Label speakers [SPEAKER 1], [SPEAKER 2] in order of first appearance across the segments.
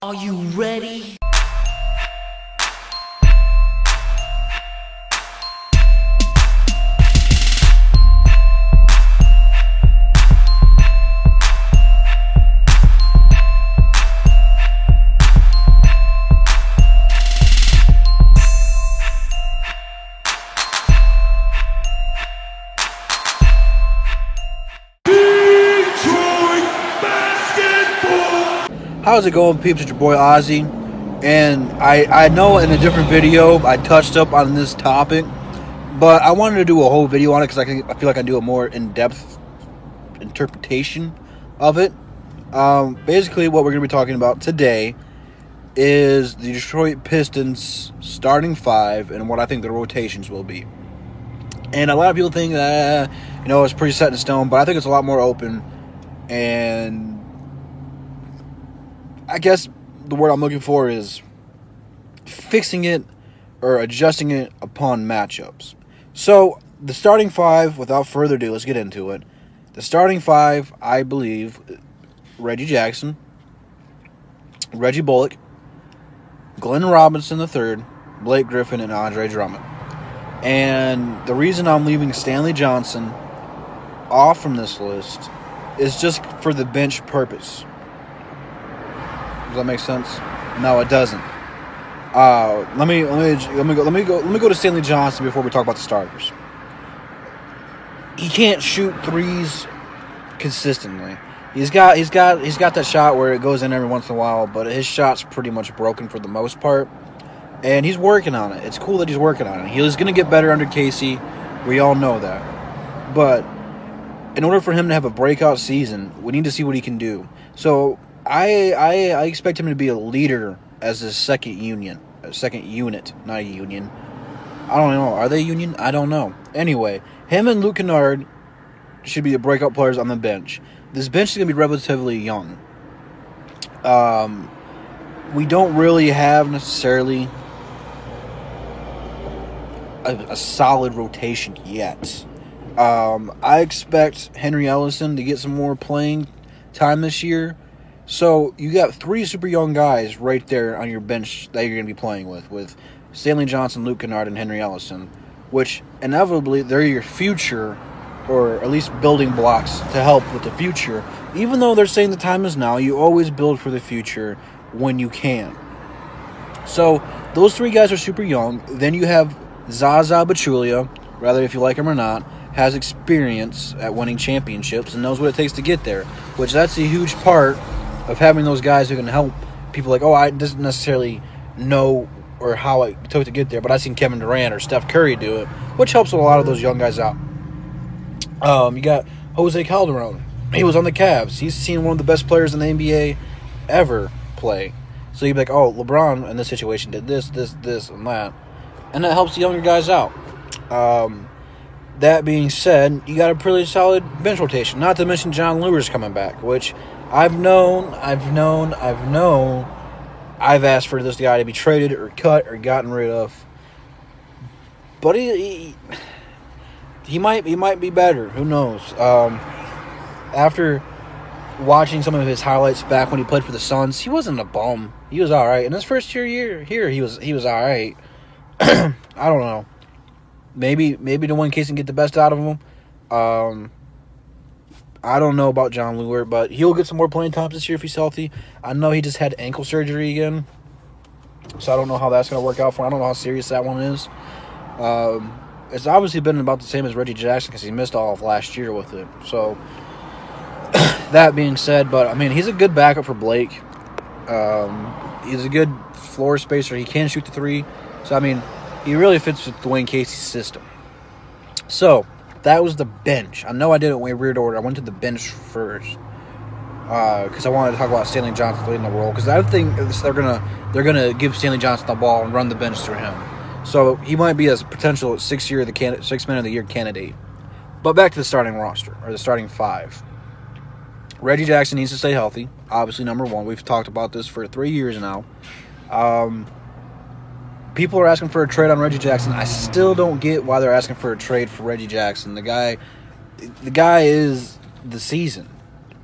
[SPEAKER 1] Are you ready?
[SPEAKER 2] How's it going, peeps? It's your boy Ozzy, and I know in a different video I touched up on this topic, but I wanted to do a whole video on it because I feel like I do a more in-depth interpretation of it. Basically, what we're going to be talking about today is the Detroit Pistons starting five and what I think the rotations will be. And a lot of people think that it's pretty set in stone, but I think it's a lot more open, and I guess the word I'm looking for is fixing it or adjusting it upon matchups. So, the starting five, without further ado, let's get into it. The starting five, I believe, Reggie Jackson, Reggie Bullock, Glenn Robinson III, Blake Griffin, and Andre Drummond. And the reason I'm leaving Stanley Johnson off from this list is just for the bench purpose. Does that make sense? No, it doesn't. Let me go to Stanley Johnson before we talk about the starters. He can't shoot threes consistently. He's got that shot where it goes in every once in a while, but his shot's pretty much broken for the most part. And he's working on it. It's cool that he's working on it. He's going to get better under Casey. We all know that. But in order for him to have a breakout season, we need to see what he can do. So I expect him to be a leader as a second unit, not a union. I don't know. Are they union? I don't know. Anyway, him and Luke Kennard should be the breakout players on the bench. This bench is going to be relatively young. We don't really have necessarily a solid rotation yet. I expect Henry Ellison to get some more playing time this year. So, you got three super young guys right there on your bench that you're going to be playing with Stanley Johnson, Luke Kennard, and Henry Ellison, which inevitably they're your future, or at least building blocks to help with the future. Even though they're saying the time is now, you always build for the future when you can. So, those three guys are super young. Then you have Zaza Pachulia, rather if you like him or not, has experience at winning championships and knows what it takes to get there, which that's a huge part of having those guys who can help people like, I doesn't necessarily know or how it took to get there, but I've seen Kevin Durant or Steph Curry do it, which helps a lot of those young guys out. You got Jose Calderon. He was on the Cavs. He's seen one of the best players in the NBA ever play. So you'd be like, LeBron in this situation did this, and that. And that helps the younger guys out. That being said, you got a pretty solid bench rotation. Not to mention John Lewis coming back, which I've known I've asked for this guy to be traded or cut or gotten rid of. But he might be better. Who knows? After watching some of his highlights back when he played for the Suns, he wasn't a bum. He was all right. In his first year here, he was all right. I don't know. Maybe to win case and get the best out of him. I don't know about John Lewis, but he'll get some more playing times this year if he's healthy. I know he just had ankle surgery again, so I don't know how that's going to work out for him. I don't know how serious that one is. It's obviously been about the same as Reggie Jackson because he missed all of last year with it. So, that being said, but, he's a good backup for Blake. He's a good floor spacer. He can shoot the three. So, he really fits with Dwayne Casey's system. So, that was the bench. I know I did it in a weird order. I went to the bench first because I wanted to talk about Stanley Johnson leading the role. Because I think they're gonna give Stanley Johnson the ball and run the bench through him. So he might be a potential 6 man of the year candidate. But back to the starting roster or the starting five. Reggie Jackson needs to stay healthy. Obviously, number one. We've talked about this for 3 years now. People are asking for a trade on Reggie Jackson. I still don't get why they're asking for a trade for Reggie Jackson. The guy is the season,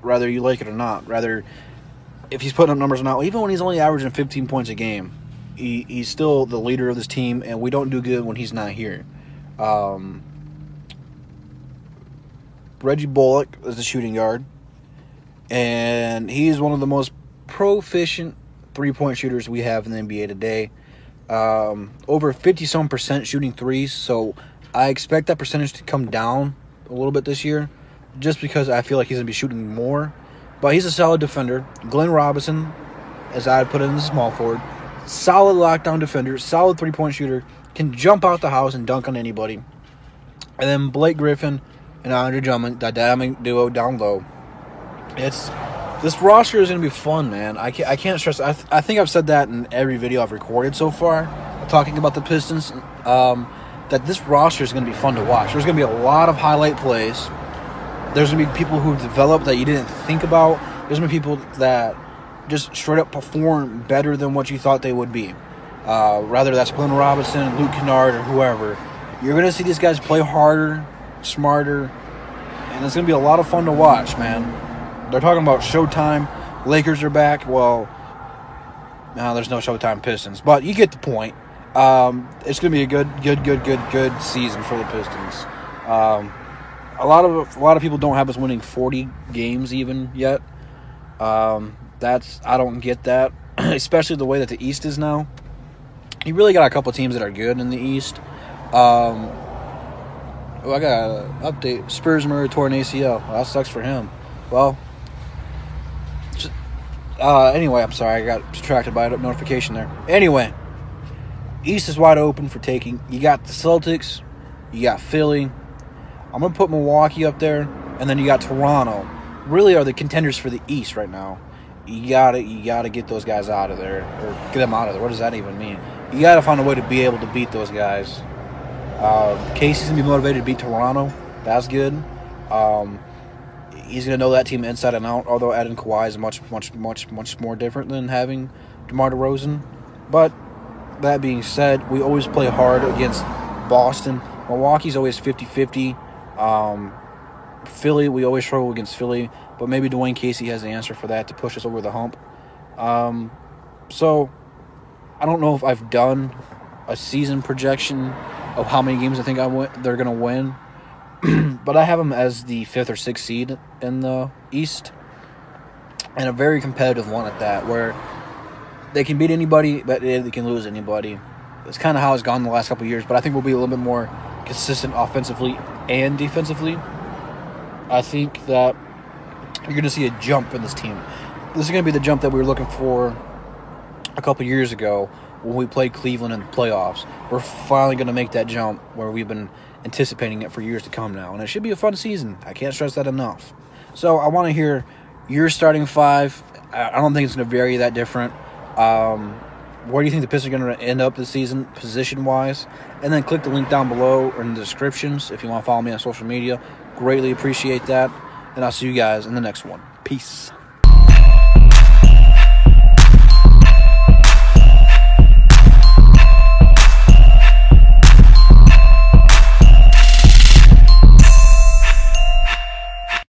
[SPEAKER 2] whether you like it or not. if he's putting up numbers now, even when he's only averaging 15 points a game, he's still the leader of this team, and we don't do good when he's not here. Reggie Bullock is the shooting guard, and he's one of the most proficient three-point shooters we have in the NBA today. Over 50-some% shooting threes, so I expect that percentage to come down a little bit this year, just because I feel like he's going to be shooting more. But he's a solid defender. Glenn Robinson, as I put it in the small forward, solid lockdown defender, solid three-point shooter, can jump out the house and dunk on anybody. And then Blake Griffin and Andre Drummond, that dynamic duo down low. This roster is going to be fun, man. I can't stress. I think I've said that in every video I've recorded so far, talking about the Pistons, that this roster is going to be fun to watch. There's going to be a lot of highlight plays. There's going to be people who develop that you didn't think about. There's going to be people that just straight up perform better than what you thought they would be. Rather that's Glenn Robinson, Luke Kennard, or whoever. You're going to see these guys play harder, smarter, and it's going to be a lot of fun to watch, man. They're talking about Showtime. Lakers are back. Well, no, there's no Showtime Pistons, but you get the point. It's going to be a good season for the Pistons. A lot of people don't have us winning 40 games even yet. I don't get that, especially the way that the East is now. You really got a couple teams that are good in the East. I got an update. Spurs Murray tore an ACL. Well, that sucks for him. Well, anyway, I'm sorry. I got distracted by a notification there. Anyway, East is wide open for taking. You got the Celtics. You got Philly. I'm going to put Milwaukee up there. And then you got Toronto. Really are the contenders for the East right now. You gotta get those guys out of there. Or get them out of there. What does that even mean? You got to find a way to be able to beat those guys. Casey's going to be motivated to beat Toronto. That's good. He's going to know that team inside and out, although adding Kawhi is much more different than having DeMar DeRozan. But that being said, we always play hard against Boston. Milwaukee's always 50-50. Philly, we always struggle against Philly, but maybe Dwayne Casey has the answer for that to push us over the hump. So I don't know if I've done a season projection of how many games I think they're going to win, but I have them as the 5th or 6th seed in the East, and a very competitive one at that, where they can beat anybody, but they can lose anybody. It's kind of how it's gone the last couple of years, but I think we'll be a little bit more consistent offensively and defensively. I think that you're going to see a jump in this team. This is going to be the jump that we were looking for a couple years ago when we played Cleveland in the playoffs. We're finally going to make that jump where we've been anticipating it for years to come now. And it should be a fun season. I can't stress that enough. So I want to hear your starting five. I don't think it's going to vary that different. Where do you think the Pistons are going to end up this season, position-wise? And then click the link down below or in the descriptions if you want to follow me on social media. Greatly appreciate that. And I'll see you guys in the next one. Peace.